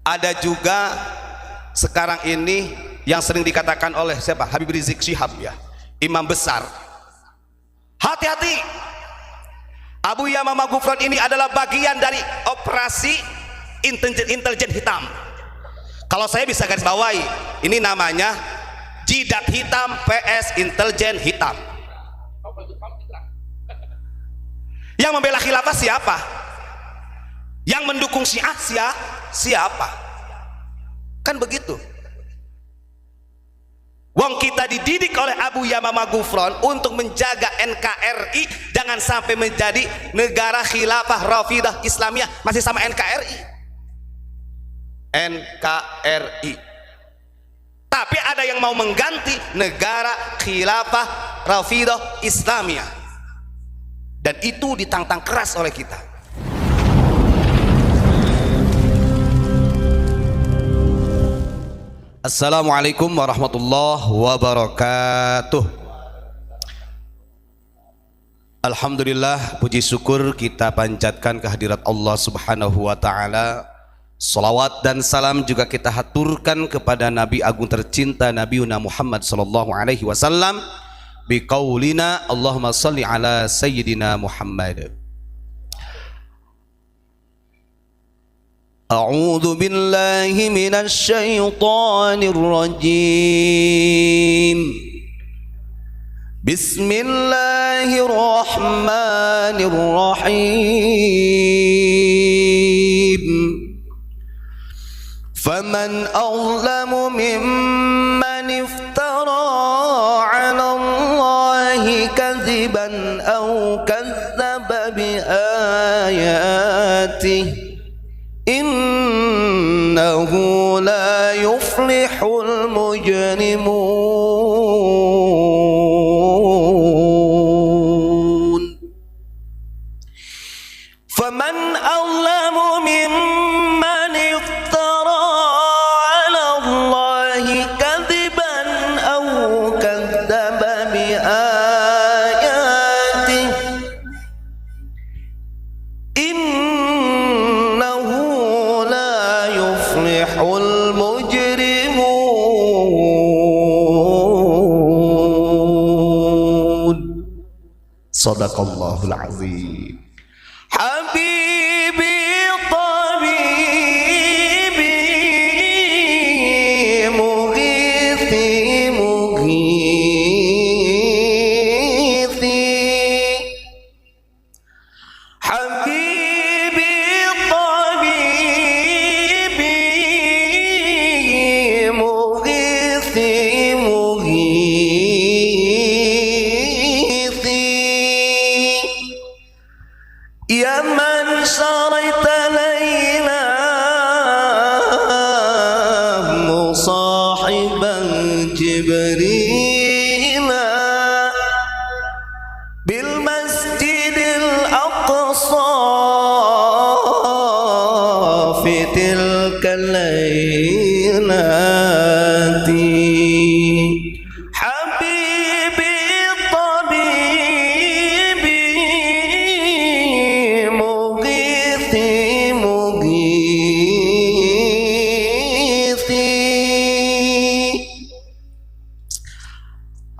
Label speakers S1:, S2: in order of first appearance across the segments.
S1: Ada juga sekarang ini yang sering dikatakan oleh siapa? Habib Rizik Syihab, ya, imam besar. Hati-hati, Abu Yamamah Ghufran ini adalah bagian dari operasi intelijen hitam. Kalau saya bisa garis bawahi, ini namanya jidat hitam PS intelijen hitam. Yang membela khilafah siapa? Yang mendukung Syiah siapa? Kan begitu. Wong kita dididik oleh Abu Yamamah Ghufran untuk menjaga NKRI jangan sampai menjadi negara khilafah Rafidah Islamiyah, masih sama NKRI. NKRI. Tapi ada yang mau mengganti negara khilafah Rafidah Islamiyah. Dan itu ditantang keras oleh kita. Assalamualaikum warahmatullahi wabarakatuh. Alhamdulillah, puji syukur kita panjatkan kehadirat Allah Subhanahu wa taala. Salawat dan salam juga kita haturkan kepada Nabi agung tercinta Nabi Muhammad sallallahu alaihi wasallam biqaulina Allahumma shalli ala sayyidina Muhammad. A'udzu billahi minasy syaithanir rajim. Bismillahirrahmanirrahim. Faman azlamu mimman iftara 'ala Allahi kadziban aw kadzdzaba bi ayatihi innahu la yuflihul mujrimun. Faman azlamu mimman iftara 'ala Allahi kadziban aw kadzdzaba bi ayatihi Sadaqallahul azim. Habibi tabibi mughithi mughithi. Habibi tabibi mughithi mughithi. Ya man syaraita layla musahiban Jibril bil masjidil aqsa fi tilka laylati.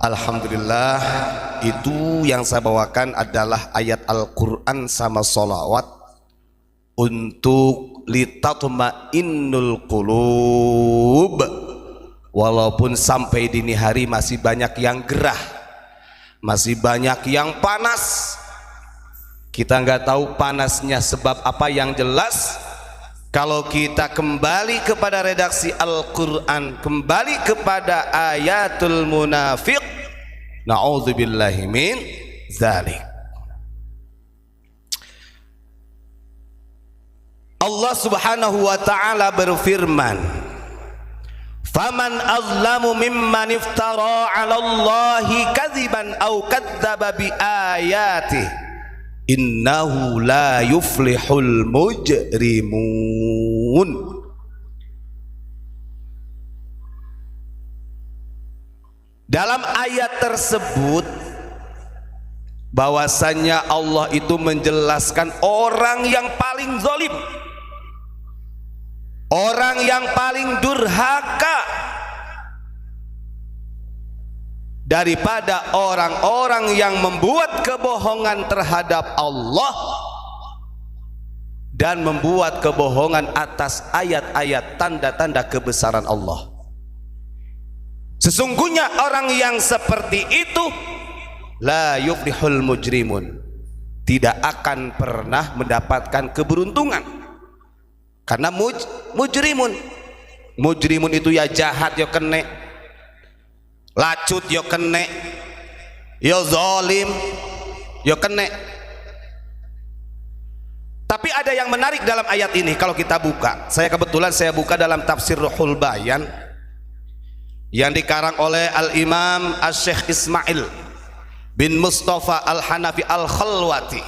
S1: Alhamdulillah, itu yang saya bawakan adalah ayat Al-Quran sama sholawat untuk litatma'innul qulub. Walaupun sampai dini hari masih banyak yang gerah, masih banyak yang panas. Kita nggak tahu panasnya sebab apa. Yang jelas, kalau kita kembali kepada redaksi Al-Quran, kembali kepada ayatul munafiq, na'udzubillahi min dzalik. Allah Subhanahu wa ta'ala berfirman, faman azlamu mimman iftara 'ala Allahi kadziban aw kadzdzaba bi ayatihi innahu la yuflihul mujrimun. Dalam ayat tersebut bahwasannya Allah itu menjelaskan orang yang paling zalim, orang yang paling durhaka daripada orang-orang yang membuat kebohongan terhadap Allah dan membuat kebohongan atas ayat-ayat tanda-tanda kebesaran Allah. Sesungguhnya orang yang seperti itu la yuflihul mujrimun, tidak akan pernah mendapatkan keberuntungan. Karena mujrimun itu ya jahat ya kene, lacut ya kene, ya zalim ya kene. Tapi ada yang menarik dalam ayat ini kalau kita buka. Kebetulan saya buka dalam tafsir Ruhul Bayan yang dikarang oleh Al-Imam Asy-Syaikh Ismail bin Mustafa Al-Hanafi Al-Khalwati.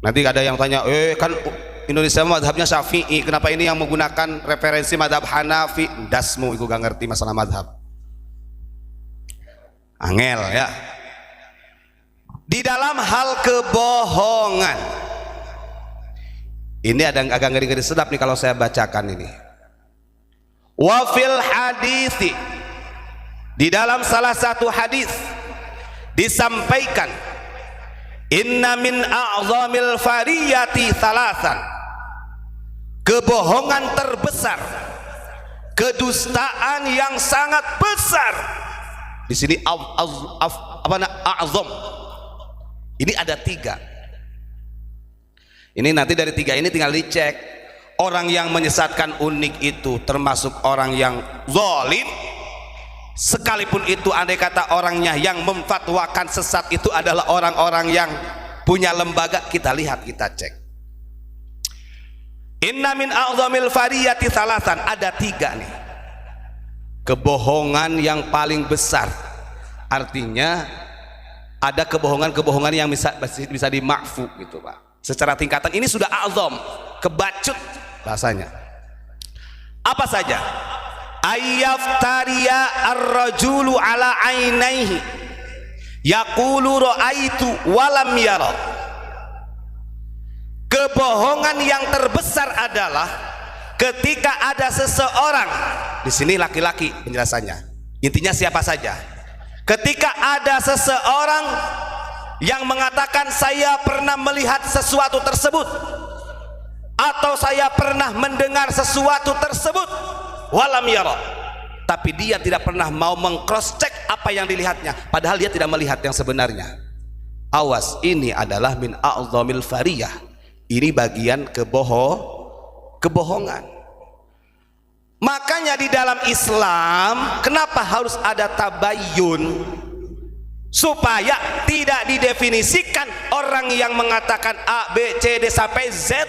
S1: Nanti ada yang tanya, kan Indonesia madhabnya Syafi'i, kenapa ini yang menggunakan referensi madhab Hanafi? Dasmu itu gak ngerti masalah madhab, angel ya. Di dalam hal kebohongan ini ada yang agak ngeri-ngeri sedap nih kalau saya bacakan ini. Wa fil hadithi, di dalam salah satu hadis disampaikan, inna min a'zamil fariyati thalathan, kebohongan terbesar, kedustaan yang sangat besar. Di sini a'zam ini ada 3. Ini nanti dari 3 ini tinggal dicek. Orang yang menyesatkan unik itu termasuk orang yang zalim, sekalipun itu andai kata orangnya yang memfatwakan sesat itu adalah orang-orang yang punya lembaga. Kita lihat, kita cek. Inna min a'zamil fariyati thalathan, ada 3 nih kebohongan yang paling besar. Artinya ada kebohongan-kebohongan yang bisa dimakfu gitu Pak. Secara tingkatan ini sudah a'zam, kebacut bahasanya. Apa saja? Ayyaftariya ar-rajulu ala ainaihi yaqulu ra'aitu walam yara. Kebohongan yang terbesar adalah ketika ada seseorang, di sini laki-laki penjelasannya, intinya siapa saja, ketika ada seseorang yang mengatakan saya pernah melihat sesuatu tersebut atau saya pernah mendengar sesuatu tersebut, walam yara, tapi dia tidak pernah mau meng-cross check apa yang dilihatnya, padahal dia tidak melihat yang sebenarnya. Awas, ini adalah min a'zamil fariyah. Ini bagian kebohongan. Makanya di dalam Islam kenapa harus ada tabayyun? Supaya tidak didefinisikan orang yang mengatakan A, B, C, D sampai Z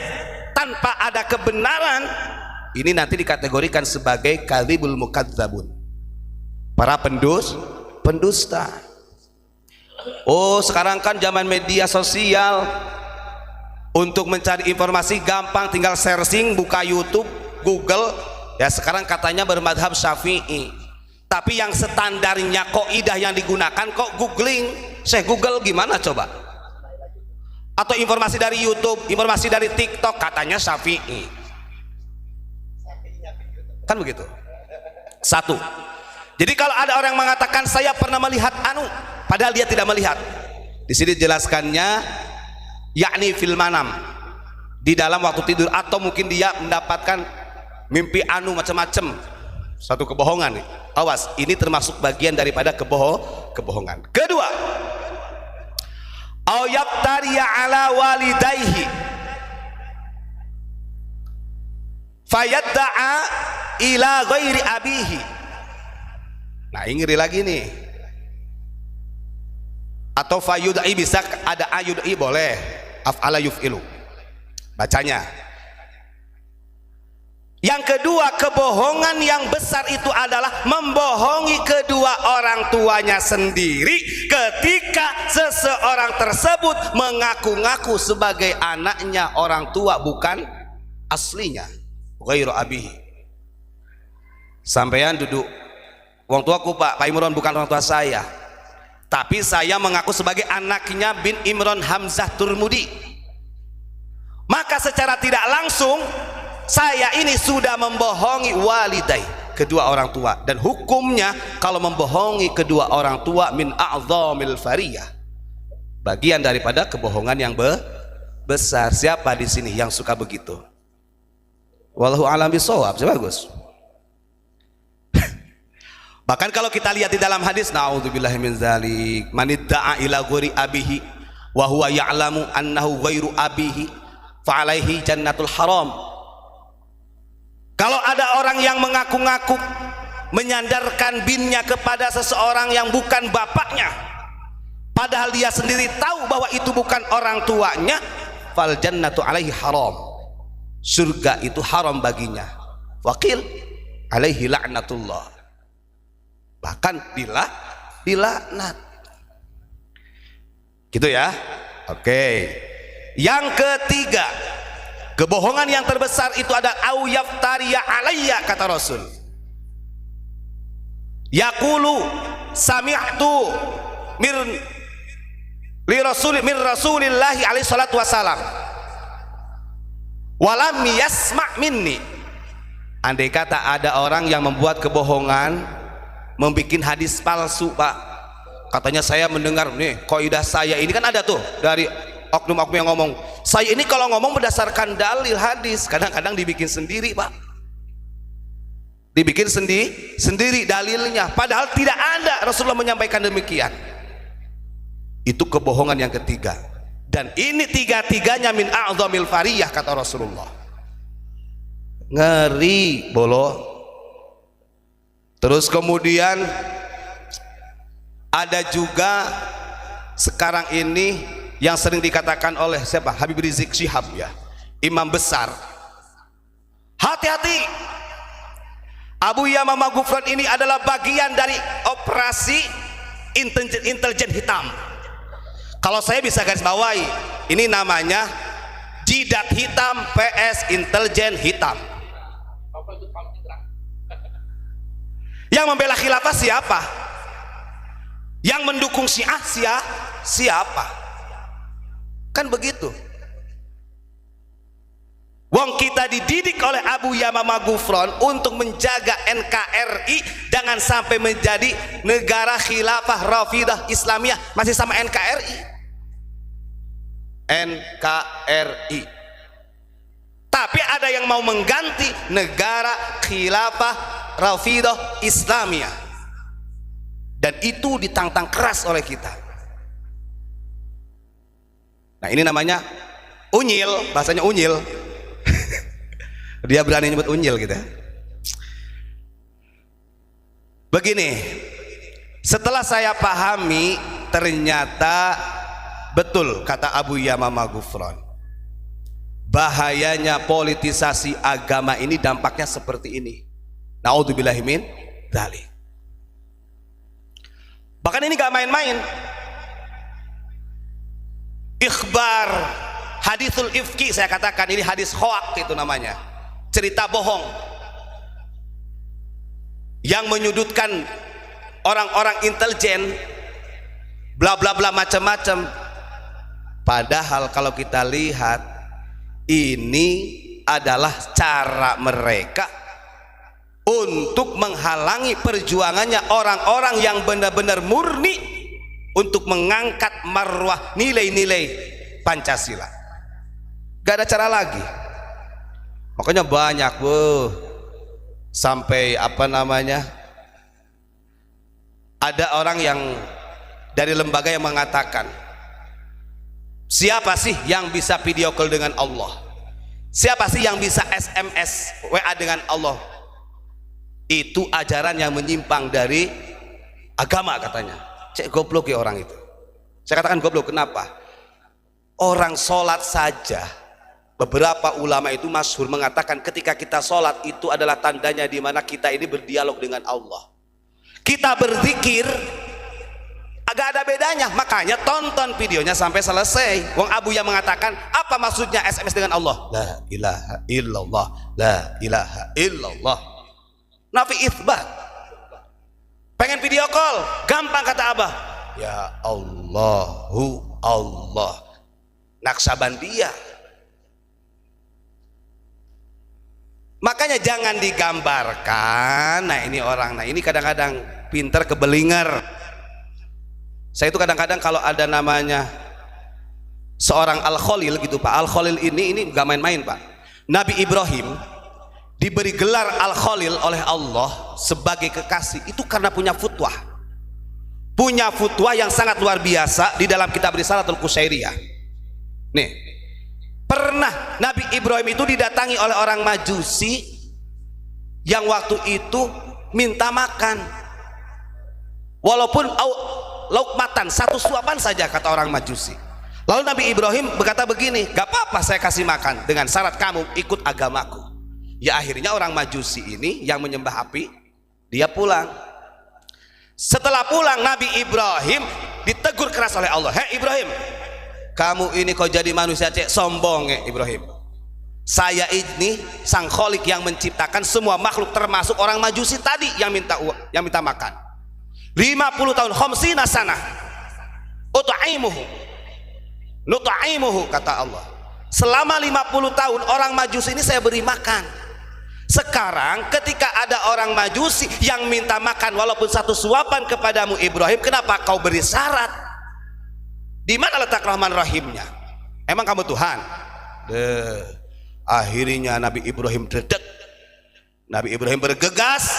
S1: tanpa ada kebenaran. Ini nanti dikategorikan sebagai kadzibul mukadzabun, para pendusta. Oh, sekarang kan zaman media sosial, untuk mencari informasi gampang, tinggal searching, buka YouTube, Google. Ya sekarang katanya bermadhab Syafi'i, tapi yang standarnya kaidah yang digunakan kok googling. Saya Google gimana coba? Atau informasi dari YouTube, informasi dari TikTok, katanya Syafi'i. Kan begitu. Satu. Jadi kalau ada orang mengatakan saya pernah melihat anu, padahal dia tidak melihat. Di sini jelaskannya, yakni fil manam, di dalam waktu tidur, atau mungkin dia mendapatkan mimpi anu macam-macam. Satu kebohongan nih. Awas, ini termasuk bagian daripada kebohongan. Kedua, au yaftariya ala walidayhi fayadda'a ila ghairi abihi. Nah, ini ngeri lagi nih. Atau fayudai, bisa ada ayudai, boleh af'ala yuf'ilu bacanya. Yang kedua, kebohongan yang besar itu adalah membohongi kedua orang tuanya sendiri ketika seseorang tersebut mengaku-ngaku sebagai anaknya orang tua, bukan aslinya, ghairu abihi. Sampean duduk, orang tuaku Pak Imron bukan orang tua saya, tapi saya mengaku sebagai anaknya bin Imron Hamzah Turmudi. Maka secara tidak langsung saya ini sudah membohongi walidai, kedua orang tua, dan hukumnya kalau membohongi kedua orang tua min a'zamil fariyah, bagian daripada kebohongan yang besar. Siapa di sini yang suka begitu? Wallahu a'lam bishawab. Bagus. Bahkan kalau kita lihat di dalam hadis, naudzubillahi min dzalik, man idda'a ila ghairi abihi wa huwa ya'lamu annahu ghairu abihi fa alaihi jannatul haram. Kalau ada orang yang mengaku-ngaku menyandarkan binnya kepada seseorang yang bukan bapaknya, padahal dia sendiri tahu bahwa itu bukan orang tuanya, fal jannatu alaihi haram, surga itu haram baginya, wakil alaihi la'natullah, bahkan dilaknat. Gitu ya. Oke. Yang ketiga, kebohongan yang terbesar itu ada au yaftariya alayya, kata Rasul. Yaqulu sami'tu mir rasulillahi alaihi salatu wasalam walam yasma' minni. Andai kata ada orang yang membuat kebohongan, membikin hadis palsu, Pak, katanya saya mendengar nih kaidah saya ini, kan ada tuh dari oknum-oknum yang ngomong, saya ini kalau ngomong berdasarkan dalil hadis, kadang-kadang dibikin sendiri, Pak, dibikin sendiri dalilnya, padahal tidak ada Rasulullah menyampaikan demikian. Itu kebohongan yang ketiga, dan ini tiga-tiganya min a'zamil fariyah, kata Rasulullah. Ngeri bolo. Terus kemudian ada juga sekarang ini yang sering dikatakan oleh siapa? Habib Rizik Syihab, ya, imam besar. Hati-hati, Abu Yamamah Ghufran ini adalah bagian dari operasi intelijen hitam. Kalau saya bisa garis bawahi, ini namanya jidat hitam PS intelijen hitam. Yang membela khilafah siapa? Yang mendukung Syiah siapa? Kan begitu. Wong kita dididik oleh Abu Yamamah Ghufran untuk menjaga NKRI jangan sampai menjadi negara khilafah Rafidah Islamiyah, masih sama NKRI. NKRI. Tapi ada yang mau mengganti negara khilafah Rafidah Islamiyah, dan itu ditantang keras oleh kita. Nah, ini namanya unyil, bahasanya unyil. Dia berani nyebut unyil gitu. Begini, setelah saya pahami, ternyata betul kata Abu Yamamah Ghufran, bahayanya politisasi agama ini dampaknya seperti ini. Naudzubillahi min dzalik. Bahkan ini gak main-main. Ikhbar hadisul ifki, saya katakan ini hadis hoak, itu namanya, cerita bohong yang menyudutkan orang-orang intelijen, bla bla bla macam-macam. Padahal kalau kita lihat, ini adalah cara mereka untuk menghalangi perjuangannya orang-orang yang benar-benar murni untuk mengangkat marwah nilai-nilai Pancasila. Gak ada cara lagi. Makanya banyak sampai apa namanya, ada orang yang dari lembaga yang mengatakan, siapa sih yang bisa video call dengan Allah? Siapa sih yang bisa SMS WA dengan Allah? Itu ajaran yang menyimpang dari agama, katanya. Cek goblok ya orang itu. Saya katakan goblok, kenapa? Orang sholat saja, beberapa ulama itu masyhur mengatakan ketika kita sholat itu adalah tandanya di mana kita ini berdialog dengan Allah. Kita berzikir agak ada bedanya, makanya tonton videonya sampai selesai. Wong Abu yang mengatakan, apa maksudnya SMS dengan Allah? La ilaha illallah, la ilaha illallah. Nafi itsbat. Pengen video call, gampang kata Abah, ya Allahu Allah, Naksabandia. Makanya jangan digambarkan. Nah ini orang, nah ini kadang-kadang pinter kebelinger. Saya itu kadang-kadang kalau ada namanya seorang Al-Khalil gitu Pak, Al-Khalil ini gak main-main Pak. Nabi Ibrahim diberi gelar Al-Khalil oleh Allah sebagai kekasih itu karena punya futwah yang sangat luar biasa di dalam kitab Risalatul Qusairiyah. Nih, pernah Nabi Ibrahim itu didatangi oleh orang Majusi yang waktu itu minta makan, walaupun laukmatan, satu suapan saja kata orang Majusi. Lalu Nabi Ibrahim berkata begini, gak apa-apa saya kasih makan dengan syarat kamu ikut agamaku. Ya akhirnya orang Majusi ini yang menyembah api dia pulang. Setelah pulang Nabi Ibrahim ditegur keras oleh Allah. Hei Ibrahim, kamu ini kau jadi manusia cek sombong ya Ibrahim. Saya ini sang Khalik yang menciptakan semua makhluk termasuk orang Majusi tadi yang minta makan. 50 tahun khamsina sana utaimuhu nutaimuhu kata Allah. Selama 50 tahun orang Majusi ini saya beri makan. Sekarang ketika ada orang Majusi yang minta makan walaupun satu suapan kepadamu Ibrahim, kenapa kau beri syarat? Di mana letak Rahman Rahimnya? Emang kamu Tuhan? Akhirnya Nabi Ibrahim dedek. Nabi Ibrahim bergegas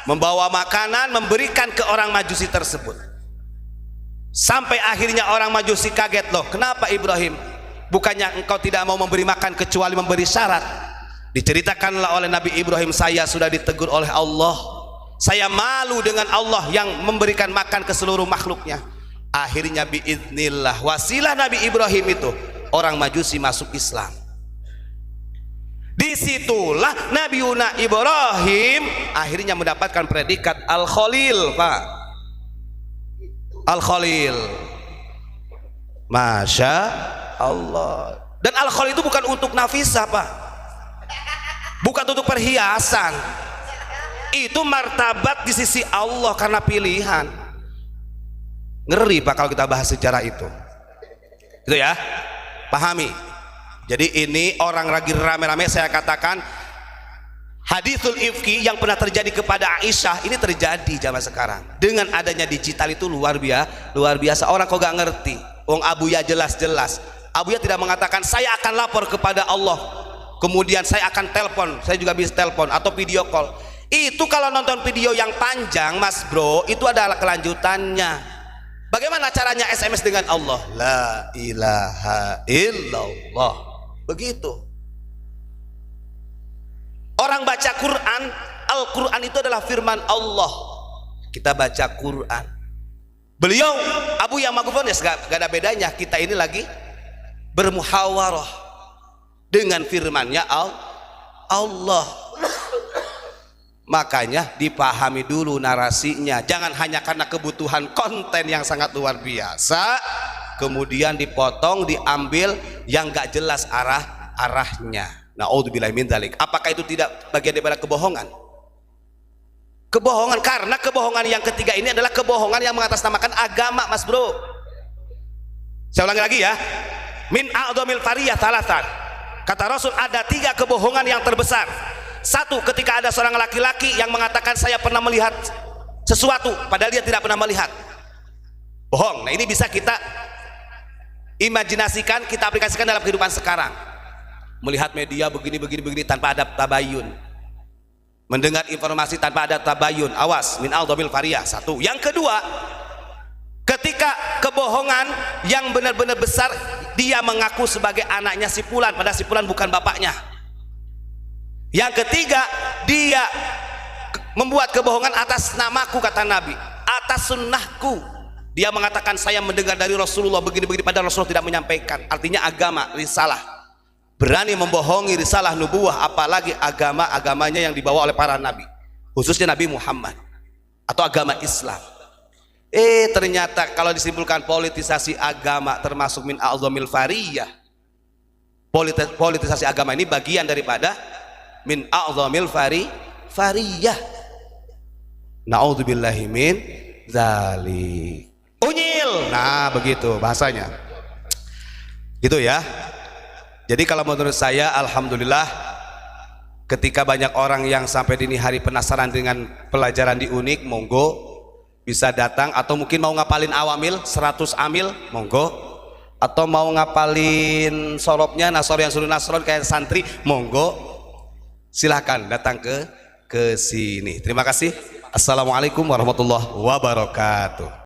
S1: membawa makanan memberikan ke orang Majusi tersebut. Sampai akhirnya orang Majusi kaget, loh kenapa Ibrahim? Bukannya engkau tidak mau memberi makan kecuali memberi syarat? Diceritakanlah oleh Nabi Ibrahim, saya sudah ditegur oleh Allah, saya malu dengan Allah yang memberikan makan ke seluruh makhluknya. Akhirnya biiznillah wasilah Nabi Ibrahim itu orang Majusi masuk Islam. Disitulah Nabi Ibrahim akhirnya mendapatkan predikat Al-Khalil Pak. Al-Khalil, Masya Allah. Dan Al-Khalil itu bukan untuk nafisah Pak, bukan untuk perhiasan. Itu martabat di sisi Allah karena pilihan. Ngeri Pak kalau kita bahas sejarah itu. Itu ya, pahami. Jadi ini orang lagi rame-rame saya katakan hadithul ifki yang pernah terjadi kepada Aisyah ini terjadi zaman sekarang. Dengan adanya digital itu luar biasa. Orang kok gak ngerti. Wong Abuya jelas-jelas. Abuya tidak mengatakan saya akan lapor kepada Allah, kemudian saya akan telepon, saya juga bisa telepon atau video call. Itu kalau nonton video yang panjang Mas Bro, itu adalah kelanjutannya. Bagaimana caranya SMS dengan Allah? La ilaha illallah. Begitu. Orang baca Quran, Al-Quran itu adalah firman Allah. Kita baca Quran. Beliau Abu yang Maghfur ya gak ada bedanya. Kita ini lagi bermuhawarah dengan firmannya Allah. Makanya dipahami dulu narasinya, jangan hanya karena kebutuhan konten yang sangat luar biasa kemudian dipotong, diambil yang gak jelas arahnya. Na'udzubillahi min dzalik. Apakah itu tidak bagian daripada kebohongan? Kebohongan, karena kebohongan yang ketiga ini adalah kebohongan yang mengatasnamakan agama Mas Bro. Saya ulangi lagi ya, min a'dhamil fariyah thalathan. Kata Rasul ada 3 kebohongan yang terbesar. Satu, ketika ada seorang laki-laki yang mengatakan saya pernah melihat sesuatu padahal dia tidak pernah melihat. Bohong. Nah ini bisa kita imajinasikan, kita aplikasikan dalam kehidupan sekarang. Melihat media begini tanpa ada tabayun, mendengar informasi tanpa ada tabayun, awas, min a'dhamil fariyah. Satu. Yang kedua, ketika kebohongan yang benar-benar besar, dia mengaku sebagai anaknya si Fulan padahal si Fulan bukan bapaknya. Yang ketiga, dia membuat kebohongan atas namaku, kata Nabi, atas sunnahku. Dia mengatakan saya mendengar dari Rasulullah begini-begini padahal Rasulullah tidak menyampaikan. Artinya agama, risalah. Berani membohongi risalah nubuwah, apalagi agamanya yang dibawa oleh para nabi, khususnya Nabi Muhammad atau agama Islam. Ternyata kalau disimpulkan politisasi agama termasuk min a'dhamil fariyah. Politisasi agama ini bagian daripada min a'dhamil fariyah. Na'udzubillahi min dzalik. Unyil. Nah, begitu bahasanya. Gitu ya. Jadi kalau menurut saya alhamdulillah Ketika banyak orang yang sampai dini hari penasaran dengan pelajaran di Unik, monggo bisa datang, atau mungkin mau ngapalin awamil 100 amil, monggo, atau mau ngapalin sorobnya nasor yang suruh nasron kayak santri, monggo, silahkan datang ke sini. Terima kasih. Assalamualaikum warahmatullahi wabarakatuh.